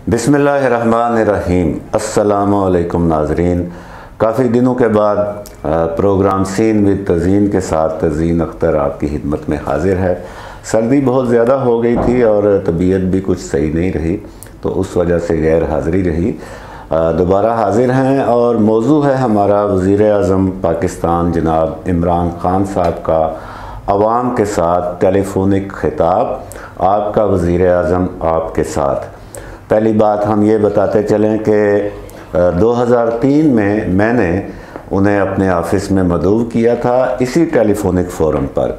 बिस्मिल्लाहिर्रहमानिर्रहीम। अस्सलामुअलैकुम नाज़रीन। काफ़ी दिनों के बाद प्रोग्राम सीन विद तज़ीन के साथ तज़ीन अख्तर आपकी खिदमत में हाज़िर है। सर्दी बहुत ज़्यादा हो गई थी और तबीयत भी कुछ सही नहीं रही, तो उस वजह से गैर हाज़िरी रही। दोबारा हाज़िर हैं और मौजू है हमारा वज़ीर आज़म पाकिस्तान जनाब इमरान ख़ान साहब का अवाम के साथ टेलीफोनिक खिताब। आपका वज़ीर आज़म आपके साथ। पहली बात हम ये बताते चलें कि 2003 में मैंने उन्हें अपने ऑफ़िस में मदऊ किया था इसी टेलीफोनिक फ़ोरम पर,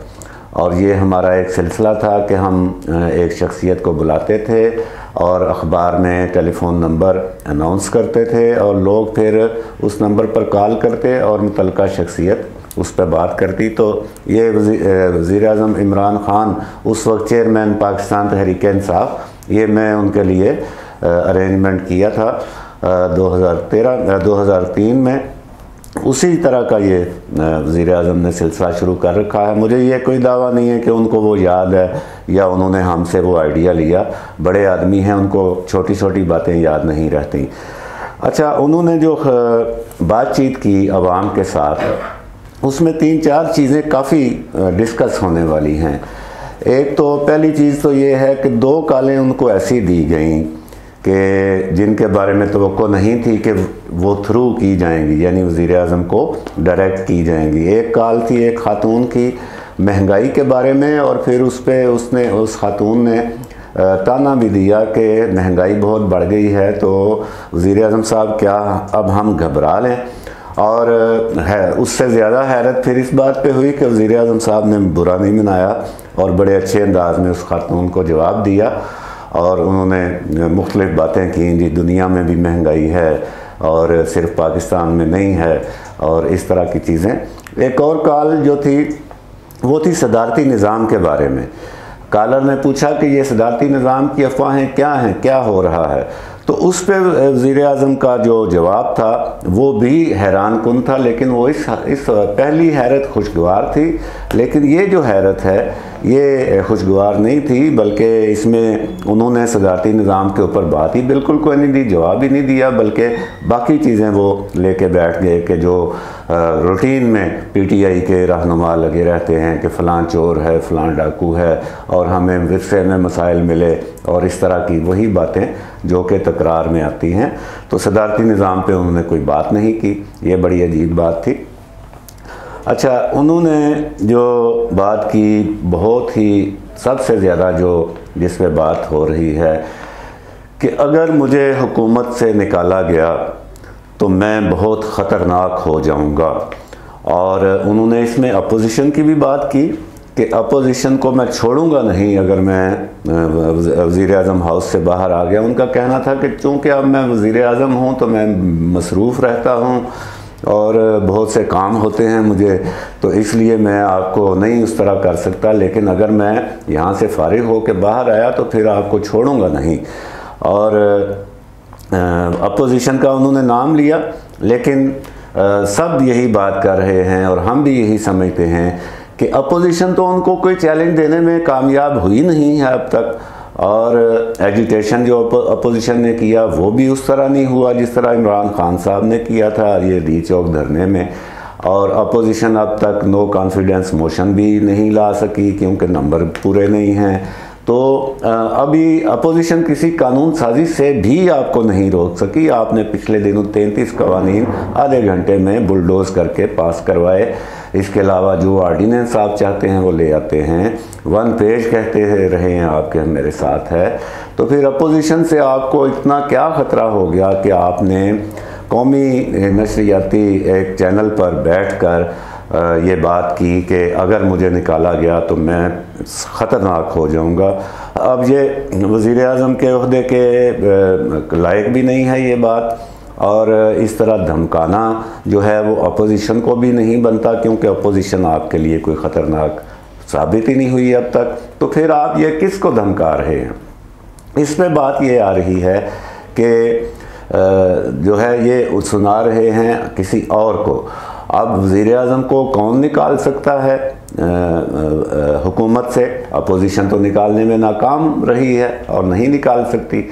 और ये हमारा एक सिलसिला था कि हम एक शख्सियत को बुलाते थे और अखबार में टेलीफ़ोन नंबर अनाउंस करते थे और लोग फिर उस नंबर पर कॉल करते और मुतल्लिका शख्सियत उस पर बात करती। तो ये वज़ीर आज़म इमरान ख़ान उस वक्त चेयरमैन पाकिस्तान तहरीक इंसाफ, ये मैं उनके लिए अरेंजमेंट किया था 2003 में। उसी तरह का ये वज़ीर आज़म ने सिलसिला शुरू कर रखा है। मुझे ये कोई दावा नहीं है कि उनको वो याद है या उन्होंने हमसे वो आइडिया लिया। बड़े आदमी हैं, उनको छोटी छोटी बातें याद नहीं रहती। अच्छा, उन्होंने जो बातचीत की आवाम के साथ, उसमें 3-4 चीज़ें काफ़ी डिस्कस होने वाली हैं। एक तो पहली चीज़ तो ये है कि 2 कॉलें उनको ऐसी दी गई कि जिनके बारे में तवक्को नहीं थी कि वो थ्रू की जाएंगी, यानी वज़ीर आज़म को डायरेक्ट की जाएंगी। एक कॉल थी एक ख़ातून की महंगाई के बारे में, और फिर उस ख़ातून ने ताना भी दिया कि महंगाई बहुत बढ़ गई है, तो वज़ीर आज़म साहब क्या अब हम घबरा लें। और है उससे ज़्यादा हैरत फिर इस बात पे हुई कि वज़ीर आज़म साहब ने बुरा नहीं मनाया और बड़े अच्छे अंदाज में उस खातून को जवाब दिया, और उन्होंने मुख्तलिफ़ बातें की जी दुनिया में भी महंगाई है और सिर्फ पाकिस्तान में नहीं है, और इस तरह की चीज़ें। एक और कॉल जो थी वो थी सदारती निज़ाम के बारे में। कॉलर ने पूछा कि ये सदारती निज़ाम की अफवाहें क्या हैं, क्या हो रहा है। तो उस पर वज़ीर आज़म का जो जवाब था वो भी हैरान कुन था, लेकिन वो इस पहली हैरत खुशगवार थी, लेकिन ये जो हैरत है ये खुशगवार नहीं थी, बल्कि इसमें उन्होंने सदारती निज़ाम के ऊपर बात ही बिल्कुल कोई नहीं दी, जवाब ही नहीं दिया, बल्कि बाकी चीज़ें वो लेके बैठ गए कि जो रूटीन में PTI के रहनुमा लगे रहते हैं कि फ़लाँ चोर है, फ़लाँ डाकू है और हमें विरसे में मसाइल मिले, और इस तरह की वही बातें जो कि तकरार में आती हैं। तो सदारती निज़ाम पे उन्होंने कोई बात नहीं की, ये बड़ी अजीब बात थी। अच्छा, उन्होंने जो बात की बहुत ही सबसे ज़्यादा जिस पे बात हो रही है कि अगर मुझे हुकूमत से निकाला गया तो मैं बहुत ख़तरनाक हो जाऊंगा, और उन्होंने इसमें अपोजिशन की भी बात की कि अपोजिशन को मैं छोड़ूंगा नहीं अगर मैं वज़ीर आज़म हाउस से बाहर आ गया। उनका कहना था कि चूँकि अब मैं वज़ीर आज़म हूँ तो मैं मसरूफ़ रहता हूँ और बहुत से काम होते हैं मुझे, तो इसलिए मैं आपको नहीं उस तरह कर सकता, लेकिन अगर मैं यहाँ से फारिग हो के बाहर आया तो फिर आपको छोड़ूंगा नहीं। और अपोजिशन का उन्होंने नाम लिया, लेकिन सब यही बात कर रहे हैं और हम भी यही समझते हैं कि अपोजिशन तो उनको कोई चैलेंज देने में कामयाब हुई नहीं है अब तक, और एजुटेशन जो अपोजिशन ने किया वो भी उस तरह नहीं हुआ जिस तरह इमरान ख़ान साहब ने किया था ये डी चौक धरने में। और अपोजिशन अब तक नो कॉन्फिडेंस मोशन भी नहीं ला सकी क्योंकि नंबर पूरे नहीं हैं। तो अभी अपोजिशन किसी कानून साजी से भी आपको नहीं रोक सकी। आपने पिछले दिनों 33 कवानीन आधे घंटे में बुलडोज करके पास करवाए। इसके अलावा जो ऑर्डिनेंस आप चाहते हैं वो ले आते हैं, 1 पेज कहते रहे हैं आपके मेरे साथ है। तो फिर अपोजिशन से आपको इतना क्या ख़तरा हो गया कि आपने कौमी नशरियाती एक चैनल पर बैठकर ये बात की कि अगर मुझे निकाला गया तो मैं ख़तरनाक हो जाऊंगा। अब ये वज़ीर आज़म के ओहदे के लायक भी नहीं है ये बात, और इस तरह धमकाना जो है वो अपोजिशन को भी नहीं बनता, क्योंकि अपोजिशन आपके लिए कोई ख़तरनाक साबित ही नहीं हुई अब तक। तो फिर आप ये किसको धमका रहे हैं? इस पे बात ये आ रही है कि जो है ये सुना रहे हैं किसी और को। अब वज़ीर आज़म को कौन निकाल सकता है हुकूमत से? अपोजिशन तो निकालने में नाकाम रही है और नहीं निकाल सकती।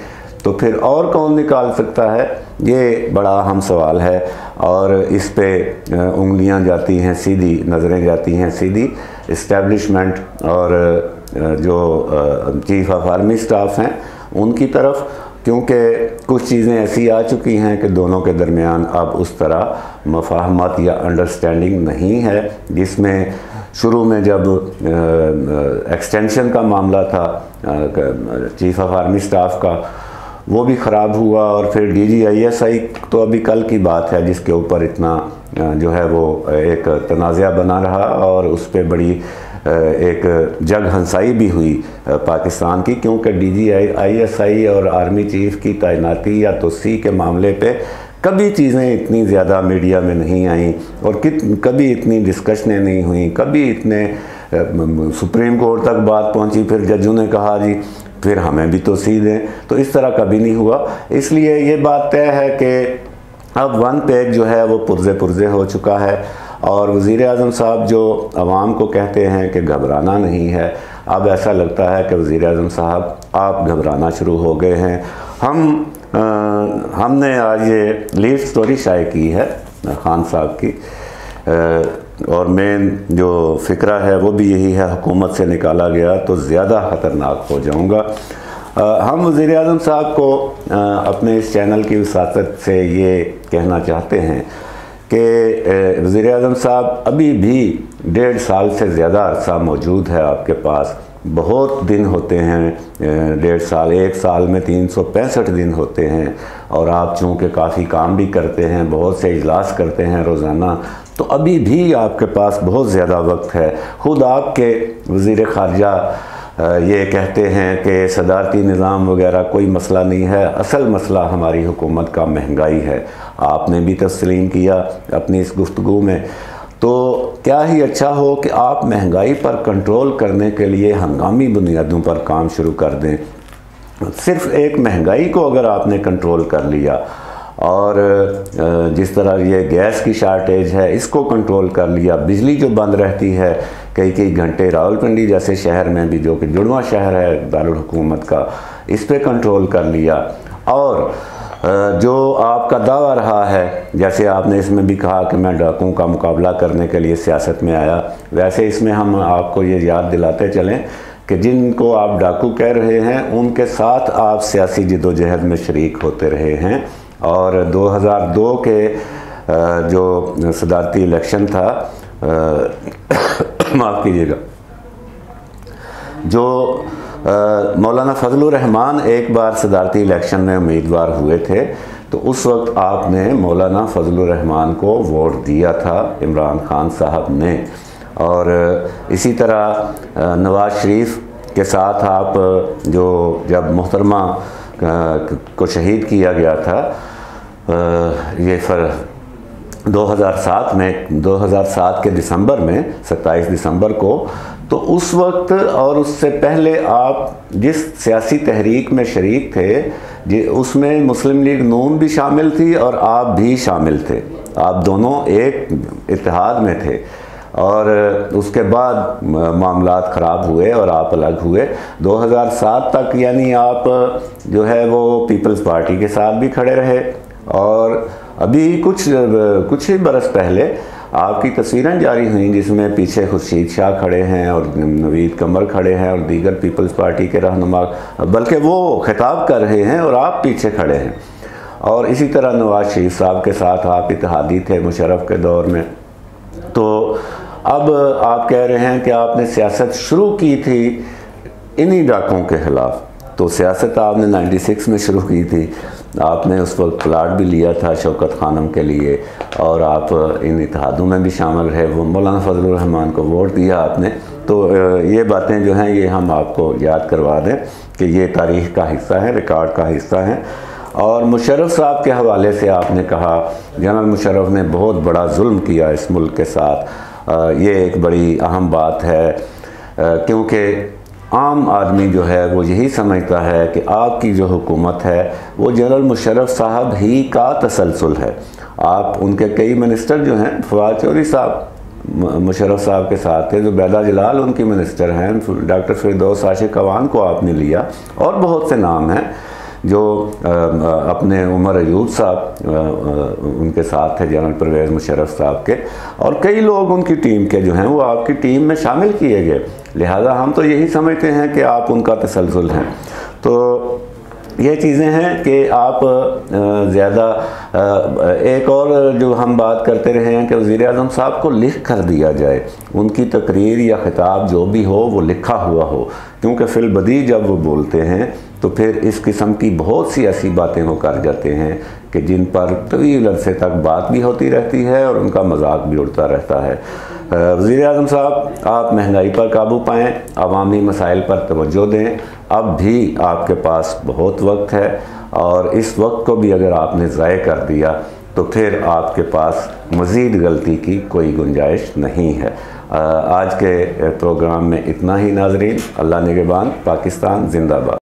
तो फिर और कौन निकाल सकता है, ये बड़ा अहम सवाल है। और इस पे उंगलियां जाती हैं सीधी, नज़रें जाती हैं सीधी इस्टेब्लिशमेंट और जो चीफ ऑफ आर्मी स्टाफ हैं उनकी तरफ, क्योंकि कुछ चीज़ें ऐसी आ चुकी हैं कि दोनों के दरमियान अब उस तरह मफाहमत या अंडरस्टैंडिंग नहीं है, जिसमें शुरू में जब एक्सटेंशन का मामला था चीफ ऑफ आर्मी स्टाफ का, वो भी ख़राब हुआ। और फिर DGISI तो अभी कल की बात है, जिसके ऊपर इतना जो है वो एक तनाज़ा बना रहा और उस पर बड़ी एक जग हंसाई भी हुई पाकिस्तान की, क्योंकि DGISI और आर्मी चीफ की तैनाती या तोसी के मामले पे कभी चीज़ें इतनी ज़्यादा मीडिया में नहीं आईं और कभी इतनी डिस्कशनें नहीं हुई, कभी इतने सुप्रीम कोर्ट तक बात पहुंची, फिर जजों ने कहा जी फिर हमें भी तोसी दें, तो इस तरह कभी नहीं हुआ। इसलिए ये बात तय है कि अब वन पेज जो है वो पुरजे हो चुका है और वज़ीर आज़म साहब जो आवाम को कहते हैं कि घबराना नहीं है, अब ऐसा लगता है कि वज़ीर आज़म साहब आप घबराना शुरू हो गए हैं। हमने आज ये लीड स्टोरी शाये की है खान साहब की और मेन जो फ़िक्रा है वो भी यही है, हुकूमत से निकाला गया तो ज़्यादा ख़तरनाक हो जाऊँगा। हम वज़ीर आज़म साहब को अपने इस चैनल की वसातत से ये कहना चाहते हैं कि वज़ीर आज़म साहब अभी भी 1.5 साल से ज़्यादा अरसा मौजूद है आपके पास। बहुत दिन होते हैं 1.5 साल, 1 साल में 365 दिन होते हैं और आप चूँकि काफ़ी काम भी करते हैं, बहुत से इजलास करते हैं रोज़ाना, तो अभी भी आपके पास बहुत ज़्यादा वक्त है। ख़ुद आपके वज़ीर ख़ारजा ये कहते हैं कि सदारती निज़ाम वगैरह कोई मसला नहीं है, असल मसला हमारी हुकूमत का महंगाई है। आपने भी तस्लीम किया अपनी इस गुफ्तगू में। तो क्या ही अच्छा हो कि आप महंगाई पर कंट्रोल करने के लिए हंगामी बुनियादों पर काम शुरू कर दें। सिर्फ़ एक महंगाई को अगर आपने कंट्रोल कर लिया और जिस तरह ये गैस की शार्टेज है इसको कंट्रोल कर लिया, बिजली जो बंद रहती है कई घंटे रावलपिंडी जैसे शहर में भी, जो कि जुड़वा शहर है दारुल हुकूमत का, इस पे कंट्रोल कर लिया, और जो आपका दावा रहा है, जैसे आपने इसमें भी कहा कि मैं डाकुओं का मुकाबला करने के लिए सियासत में आया, वैसे इसमें हम आपको ये याद दिलाते चलें कि जिनको आप डाकू कह रहे हैं उनके साथ आप सियासी जद्दोजहद में शरीक होते रहे हैं। और 2002 के जो सदारती इलेक्शन था, माफ़ कीजिएगा, जो मौलाना फजलुर रहमान एक बार सदारती इलेक्शन में उम्मीदवार हुए थे, तो उस वक्त आपने मौलाना फजलुर रहमान को वोट दिया था, इमरान खान साहब ने। और इसी तरह नवाज़ शरीफ के साथ आप जो जब मोहतरमा को शहीद किया गया था ये 2007 के दिसंबर में 27 दिसंबर को, तो उस वक्त और उससे पहले आप जिस सियासी तहरीक में शरीक थे उसमें मुस्लिम लीग नून भी शामिल थी और आप भी शामिल थे, आप दोनों एक इत्तेहाद में थे। और उसके बाद मामलात ख़राब हुए और आप अलग हुए। 2007 तक यानी आप जो है वो पीपल्स पार्टी के साथ भी खड़े रहे, और अभी कुछ ही बरस पहले आपकी तस्वीरें जारी हुई जिसमें पीछे खुर्शीद शाह खड़े हैं और नवीद कमर खड़े हैं और दीगर पीपल्स पार्टी के रहनुमा, बल्कि वो खिताब कर रहे हैं और आप पीछे खड़े हैं। और इसी तरह नवाज़ शरीफ साहब के साथ आप इत्तेहादी थे मुशर्रफ के दौर में। तो अब आप कह रहे हैं कि आपने सियासत शुरू की थी इन्हीं डाकुओं के ख़िलाफ़। तो सियासत आपने 96 में शुरू की थी, आपने उस वक्त प्लाट भी लिया था शौकत खानम के लिए और आप इन इत्तेहादों में भी शामिल रहे, वो मौलाना फजलुर रहमान को वोट दिया आपने। तो ये बातें जो हैं ये हम आपको याद करवा दें कि ये तारीख़ का हिस्सा है, रिकॉर्ड का हिस्सा है। और मुशर्रफ साहब के हवाले से आपने कहा जनरल मुशर्रफ ने बहुत बड़ा जुल्म किया इस मुल्क के साथ, ये एक बड़ी अहम बात है, क्योंकि आम आदमी जो है वो यही समझता है कि आपकी जो हुकूमत है वो जनरल मुशर्रफ साहब ही का तसलसल है। आप उनके कई मिनिस्टर जो हैं, फवाद चौधरी साहब मुशर्रफ साहब के साथ थे, ज़ुबैदा जलाल उनकी मिनिस्टर हैं, डॉक्टर फिरदौस आशिक अवान को आपने लिया और बहुत से नाम हैं। जो अपने उमर अयूब साहब उनके साथ थे, जनरल परवेज़ मुशर्रफ साहब के, और कई लोग उनकी टीम के जो हैं वो आपकी टीम में शामिल किए गए। लिहाजा हम तो यही समझते हैं कि आप उनका तसलसल हैं। तो ये चीज़ें हैं कि आप ज़्यादा एक और जो हम बात करते रहे हैं कि वज़ीर आज़म साहब को लिख कर दिया जाए, उनकी तकरीर या खिताब जो भी हो वो लिखा हुआ हो, क्योंकि फिलबदी जब वो बोलते हैं तो फिर इस किस्म की बहुत सी ऐसी बातें वो कर जाते हैं कि जिन पर तवील अरसे तक बात भी होती रहती है और उनका मजाक भी उड़ता रहता है। वज़ीर आज़म साहब, आप महंगाई पर काबू पाएँ, अवामी मसाइल पर तवज्जो दें। अब भी आपके पास बहुत वक्त है और इस वक्त को भी अगर आपने ज़ाय कर दिया तो फिर आपके पास मज़ीद गलती की कोई गुंजाइश नहीं है। आज के प्रोग्राम में इतना ही नाज़रीन। अल्लाह निगहबान। पाकिस्तान जिंदाबाद।